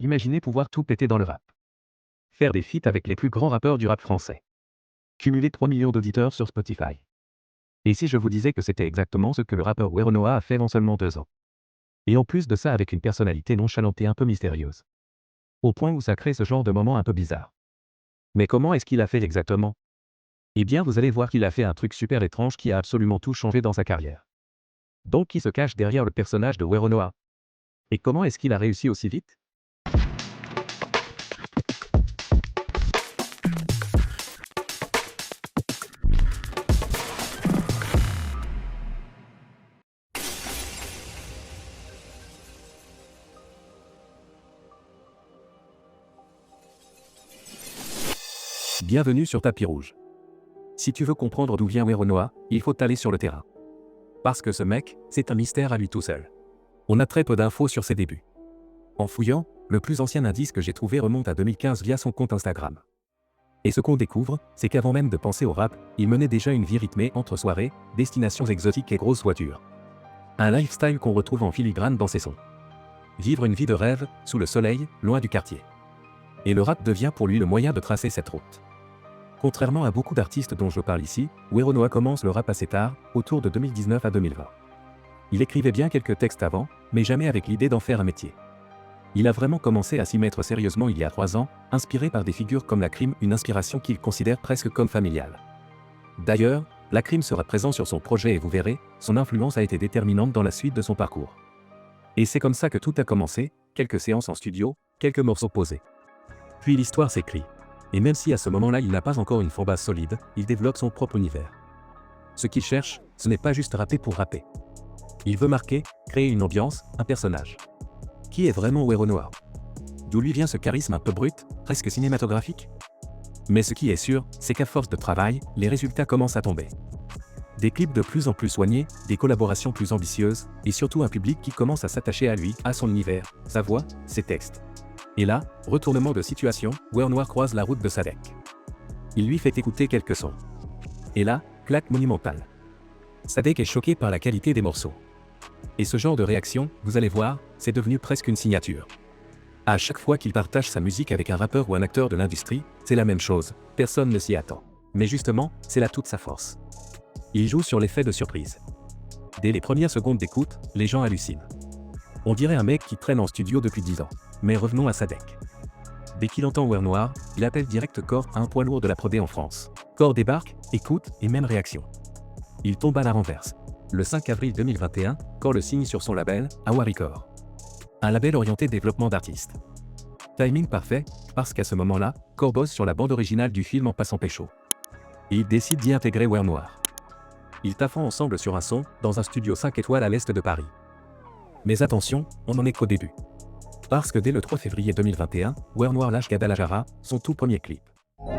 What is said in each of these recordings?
Imaginez pouvoir tout péter dans le rap. Faire des feats avec les plus grands rappeurs du rap français. Cumuler 3 millions d'auditeurs sur Spotify. Et si je vous disais que c'était exactement ce que le rappeur Weronoa a fait en seulement 2 ans? Et en plus de ça avec une personnalité nonchalante et un peu mystérieuse. Au point où ça crée ce genre de moment un peu bizarre. Mais comment est-ce qu'il a fait exactement? Eh bien vous allez voir qu'il a fait un truc super étrange qui a absolument tout changé dans sa carrière. Donc qui se cache derrière le personnage de Weronoa? Et comment est-ce qu'il a réussi aussi vite? Bienvenue sur Tapis Rouge. Si tu veux comprendre d'où vient Weronoa, il faut aller sur le terrain. Parce que ce mec, c'est un mystère à lui tout seul. On a très peu d'infos sur ses débuts. En fouillant, le plus ancien indice que j'ai trouvé remonte à 2015 via son compte Instagram. Et ce qu'on découvre, c'est qu'avant même de penser au rap, il menait déjà une vie rythmée entre soirées, destinations exotiques et grosses voitures. Un lifestyle qu'on retrouve en filigrane dans ses sons. Vivre une vie de rêve, sous le soleil, loin du quartier. Et le rap devient pour lui le moyen de tracer cette route. Contrairement à beaucoup d'artistes dont je parle ici, Weronoa commence le rap assez tard, autour de 2019 à 2020. Il écrivait bien quelques textes avant, mais jamais avec l'idée d'en faire un métier. Il a vraiment commencé à s'y mettre sérieusement il y a 3 ans, inspiré par des figures comme Lacrim, une inspiration qu'il considère presque comme familiale. D'ailleurs, Lacrim sera présent sur son projet et vous verrez, son influence a été déterminante dans la suite de son parcours. Et c'est comme ça que tout a commencé, quelques séances en studio, quelques morceaux posés. Puis l'histoire s'écrit. Et même si à ce moment-là il n'a pas encore une fanbase solide, il développe son propre univers. Ce qu'il cherche, ce n'est pas juste rapper pour rapper. Il veut marquer, créer une ambiance, un personnage. Qui est vraiment Weronoa? D'où lui vient ce charisme un peu brut, presque cinématographique? Mais ce qui est sûr, c'est qu'à force de travail, les résultats commencent à tomber. Des clips de plus en plus soignés, des collaborations plus ambitieuses, et surtout un public qui commence à s'attacher à lui, à son univers, sa voix, ses textes. Et là, retournement de situation, Weronoa croise la route de Sadek. Il lui fait écouter quelques sons. Et là, claque monumentale. Sadek est choqué par la qualité des morceaux. Et ce genre de réaction, vous allez voir, c'est devenu presque une signature. À chaque fois qu'il partage sa musique avec un rappeur ou un acteur de l'industrie, c'est la même chose, personne ne s'y attend. Mais justement, c'est là toute sa force. Il joue sur l'effet de surprise. Dès les premières secondes d'écoute, les gens hallucinent. On dirait un mec qui traîne en studio depuis 10 ans. Mais revenons à Sadek. Dès qu'il entend Weronoa, il appelle direct Core, un poids lourd de la prodé en France. Core débarque, écoute, et même réaction. Il tombe à la renverse. Le 5 avril 2021, Core le signe sur son label, Awa Records. Un label orienté développement d'artistes. Timing parfait, parce qu'à ce moment-là, Core bosse sur la bande originale du film En passant pécho. Et il décide d'y intégrer Weronoa. Ils taffent ensemble sur un son, dans un studio 5 étoiles à l'est de Paris. Mais attention, on n'en est qu'au début. Parce que dès le 3 février 2021, Weronoa lâche Guadalajara, son tout premier clip. Faut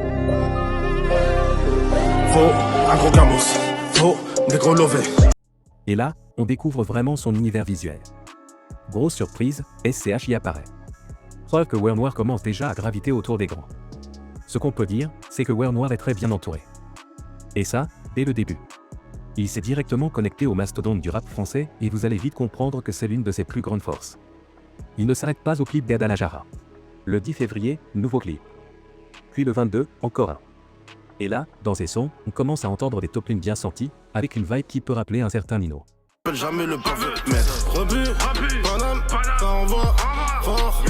un gros gamos, faut des gros lovés. Et là, on découvre vraiment son univers visuel. Grosse surprise, SCH y apparaît. Preuve que Weronoa commence déjà à graviter autour des grands. Ce qu'on peut dire, c'est que Weronoa est très bien entouré. Et ça, dès le début. Il s'est directement connecté au mastodonte du rap français et vous allez vite comprendre que c'est l'une de ses plus grandes forces. Il ne s'arrête pas au clip Guadalajara. Le 10 février, nouveau clip. Puis le 22, encore un. Et là, dans ses sons, on commence à entendre des top lines bien senties, avec une vibe qui peut rappeler un certain Nino. Jamais le parfait, mais rebut, Paname, ça envoie fort.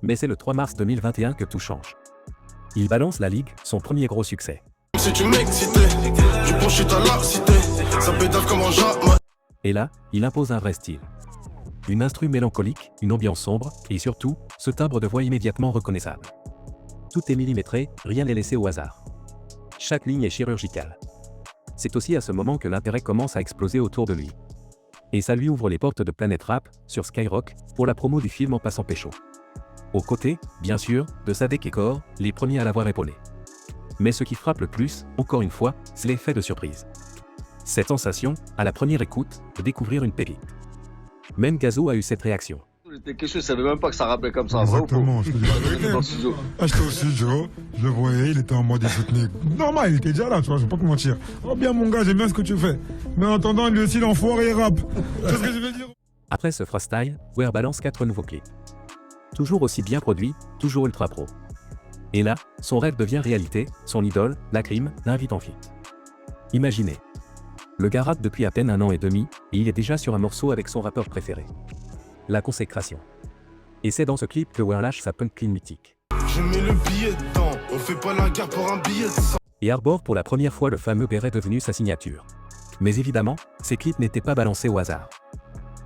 Mais c'est le 3 mars 2021 que tout change. Il balance La Ligue, son premier gros succès. Si tu m'excitais, tu profites à la cité, ça pédale comme un jamais. Et là, il impose un vrai style. Une instru mélancolique, une ambiance sombre, et surtout, ce timbre de voix immédiatement reconnaissable. Tout est millimétré, rien n'est laissé au hasard. Chaque ligne est chirurgicale. C'est aussi à ce moment que l'intérêt commence à exploser autour de lui. Et ça lui ouvre les portes de Planète Rap, sur Skyrock, pour la promo du film En passant pécho. Aux côtés, bien sûr, de Sadek et Core, les premiers à l'avoir épaulé. Mais ce qui frappe le plus, encore une fois, c'est l'effet de surprise. Cette sensation, à la première écoute, de découvrir une pépite. Même Gazo a eu cette réaction. J'étais question, je savais même pas que ça rappelait comme ça. Vrai ou faux? Exactement, je te dis la vérité. Dans le studio. Ah, j'étais au studio, je le voyais, il était en mode technique. Normal, il était déjà là, tu vois, je vais pas te mentir. Oh bien mon gars, j'aime bien ce que tu fais. Mais en attendant, lui aussi, l'enfoiré il rappe. Tu vois ce que je veux dire? Après ce freestyle, Ware balance 4 nouveaux clips. Toujours aussi bien produit, toujours ultra pro. Et là, son rêve devient réalité, son idole, la Crime, l'invite en feat. Imaginez. Le gars rappe depuis à peine 1 an et demi, et il est déjà sur un morceau avec son rappeur préféré. La consécration. Et c'est dans ce clip que Ware lâche sa punchline mythique. Je mets le billet dedans, on fait pas la guerre pour un billet de 100. Et arbore pour la première fois le fameux béret devenu sa signature. Mais évidemment, ces clips n'étaient pas balancés au hasard.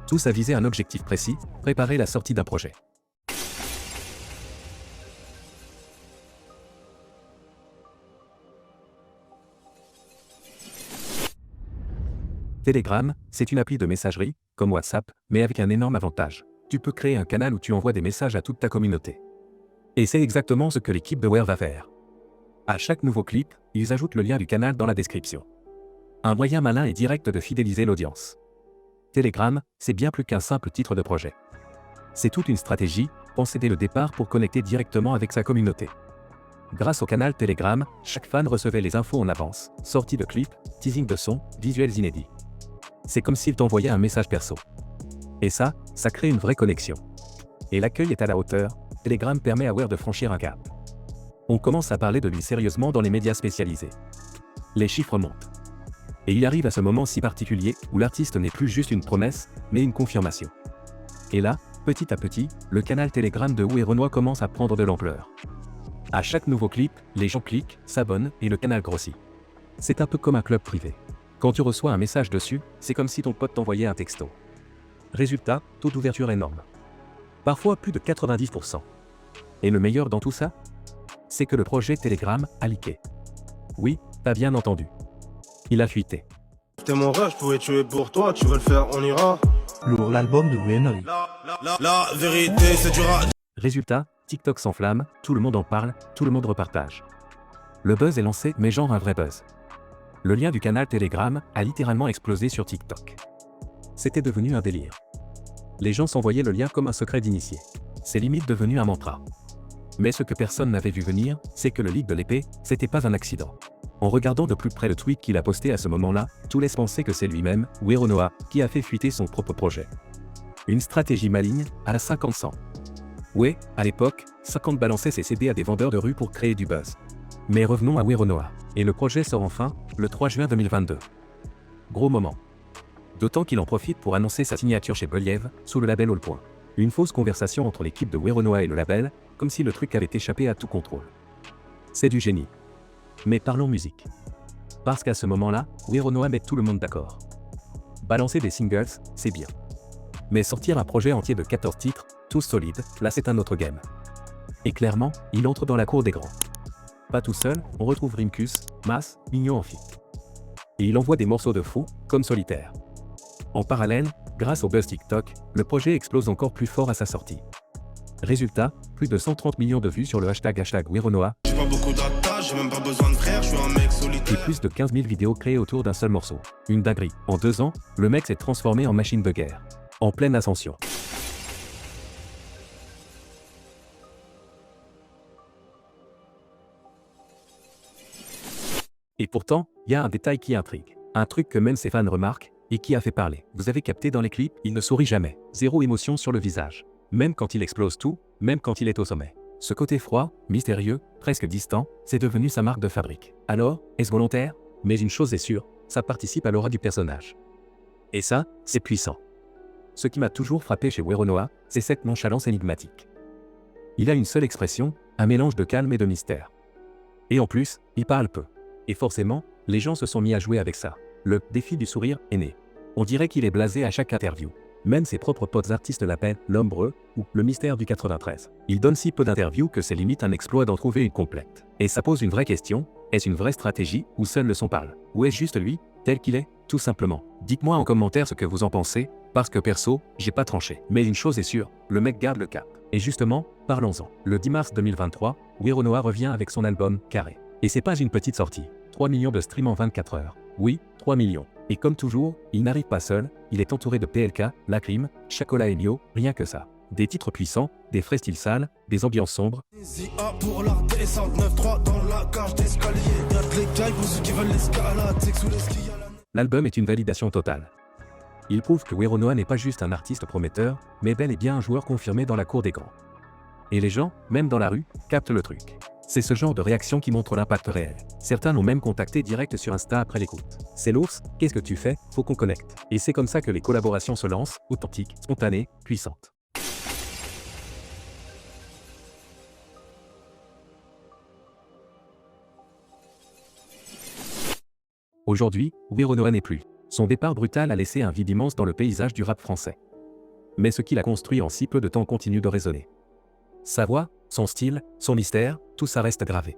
Tous avisaient un objectif précis, préparer la sortie d'un projet. Telegram, c'est une appli de messagerie, comme WhatsApp, mais avec un énorme avantage. Tu peux créer un canal où tu envoies des messages à toute ta communauté. Et c'est exactement ce que l'équipe de Ware va faire. À chaque nouveau clip, ils ajoutent le lien du canal dans la description. Un moyen malin et direct de fidéliser l'audience. Telegram, c'est bien plus qu'un simple titre de projet. C'est toute une stratégie, pensée dès le départ pour connecter directement avec sa communauté. Grâce au canal Telegram, chaque fan recevait les infos en avance, sorties de clips, teasing de sons, visuels inédits. C'est comme s'il t'envoyait un message perso. Et ça crée une vraie connexion. Et l'accueil est à la hauteur, Telegram permet à Ware de franchir un cap. On commence à parler de lui sérieusement dans les médias spécialisés. Les chiffres montent. Et il arrive à ce moment si particulier où l'artiste n'est plus juste une promesse, mais une confirmation. Et là, petit à petit, le canal Telegram de Werenoi commence à prendre de l'ampleur. À chaque nouveau clip, les gens cliquent, s'abonnent et le canal grossit. C'est un peu comme un club privé. Quand tu reçois un message dessus, c'est comme si ton pote t'envoyait un texto. Résultat, taux d'ouverture énorme. Parfois plus de 90%. Et le meilleur dans tout ça, c'est que le projet Telegram a leaké. Oui, t'as bien entendu. Il a fuité. T'es mon rêve, je pourrais tuer pour toi, tu veux le faire, on ira. Lourd l'album de Werenoi. La vérité, c'est dur à... Résultat, TikTok s'enflamme, tout le monde en parle, tout le monde repartage. Le buzz est lancé, mais genre un vrai buzz. Le lien du canal Telegram a littéralement explosé sur TikTok. C'était devenu un délire. Les gens s'envoyaient le lien comme un secret d'initié. C'est limite devenu un mantra. Mais ce que personne n'avait vu venir, c'est que le leak de l'épée, c'était pas un accident. En regardant de plus près le tweet qu'il a posté à ce moment-là, tout laisse penser que c'est lui-même, Werenoi, qui a fait fuiter son propre projet. Une stratégie maligne, à la 50-100. Ouais, à l'époque, 50 balançait ses CD à des vendeurs de rue pour créer du buzz. Mais revenons à Werenoi. Et le projet sort enfin, le 3 juin 2022. Gros moment. D'autant qu'il en profite pour annoncer sa signature chez Believ, sous le label Allpoint. Une fausse conversation entre l'équipe de Werenoi et le label, comme si le truc avait échappé à tout contrôle. C'est du génie. Mais parlons musique. Parce qu'à ce moment-là, Werenoi met tout le monde d'accord. Balancer des singles, c'est bien. Mais sortir un projet entier de 14 titres, tous solides, là c'est un autre game. Et clairement, il entre dans la cour des grands. Pas tout seul, on retrouve Rimkus, Mas, Mignon en feat. Et il envoie des morceaux de fou, comme Solitaire. En parallèle, grâce au buzz TikTok, le projet explose encore plus fort à sa sortie. Résultat, plus de 130 millions de vues sur le hashtag Werenoi. J'ai pas beaucoup d'attaches, j'ai même pas besoin de frères, je suis un mec solitaire. Et plus de 15 000 vidéos créées autour d'un seul morceau. Une dinguerie. En 2 ans, le mec s'est transformé en machine de guerre. En pleine ascension. Et pourtant, il y a un détail qui intrigue. Un truc que même ses fans remarquent, et qui a fait parler. Vous avez capté dans les clips, il ne sourit jamais. Zéro émotion sur le visage. Même quand il explose tout, même quand il est au sommet. Ce côté froid, mystérieux, presque distant, c'est devenu sa marque de fabrique. Alors, est-ce volontaire? Mais une chose est sûre, ça participe à l'aura du personnage. Et ça, c'est puissant. Ce qui m'a toujours frappé chez Werenoi, c'est cette nonchalance énigmatique. Il a une seule expression, un mélange de calme et de mystère. Et en plus, il parle peu. Et forcément, les gens se sont mis à jouer avec ça. Le « défi du sourire » est né. On dirait qu'il est blasé à chaque interview. Même ses propres potes artistes l'appellent « l'homme breu » ou « le mystère du 93 ». Il donne si peu d'interviews que c'est limite un exploit d'en trouver une complète. Et ça pose une vraie question, est-ce une vraie stratégie ou seul le son parle? Ou est-ce juste lui, tel qu'il est, tout simplement? Dites-moi en commentaire ce que vous en pensez, parce que perso, j'ai pas tranché. Mais une chose est sûre, le mec garde le cap. Et justement, parlons-en. Le 10 mars 2023, Werenoi revient avec son album « Carré ». Et c'est pas une petite sortie. 3 millions de streams en 24 heures. Oui, 3 millions. Et comme toujours, il n'arrive pas seul, il est entouré de PLK, La Crime, Chacola et Mio, rien que ça. Des titres puissants, des frais styles sales, des ambiances sombres. Pour la descente, 9-3 dans la cage d'escalier. Y'a de l'écaille pour ceux qui veulent l'escalade, c'est que sous les skis à la... L'album est une validation totale. Il prouve que Werenoi n'est pas juste un artiste prometteur, mais bel et bien un joueur confirmé dans la cour des grands. Et les gens, même dans la rue, captent le truc. C'est ce genre de réaction qui montre l'impact réel. Certains l'ont même contacté direct sur Insta après l'écoute. C'est l'ours, qu'est-ce que tu fais? Faut qu'on connecte. Et c'est comme ça que les collaborations se lancent, authentiques, spontanées, puissantes. Aujourd'hui, Weronoa n'est plus. Son départ brutal a laissé un vide immense dans le paysage du rap français. Mais ce qu'il a construit en si peu de temps continue de résonner. Sa voix, son style, son mystère, tout ça reste gravé.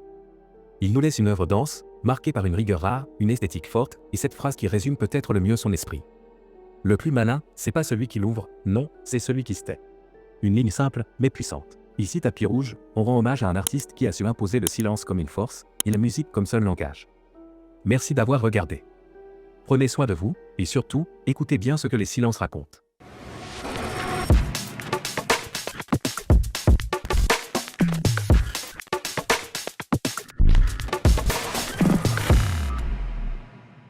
Il nous laisse une œuvre dense, marquée par une rigueur rare, une esthétique forte, et cette phrase qui résume peut-être le mieux son esprit. Le plus malin, c'est pas celui qui l'ouvre, non, c'est celui qui se tait. Une ligne simple, mais puissante. Ici, Tapis Rouge, on rend hommage à un artiste qui a su imposer le silence comme une force, et la musique comme seul langage. Merci d'avoir regardé. Prenez soin de vous, et surtout, écoutez bien ce que les silences racontent.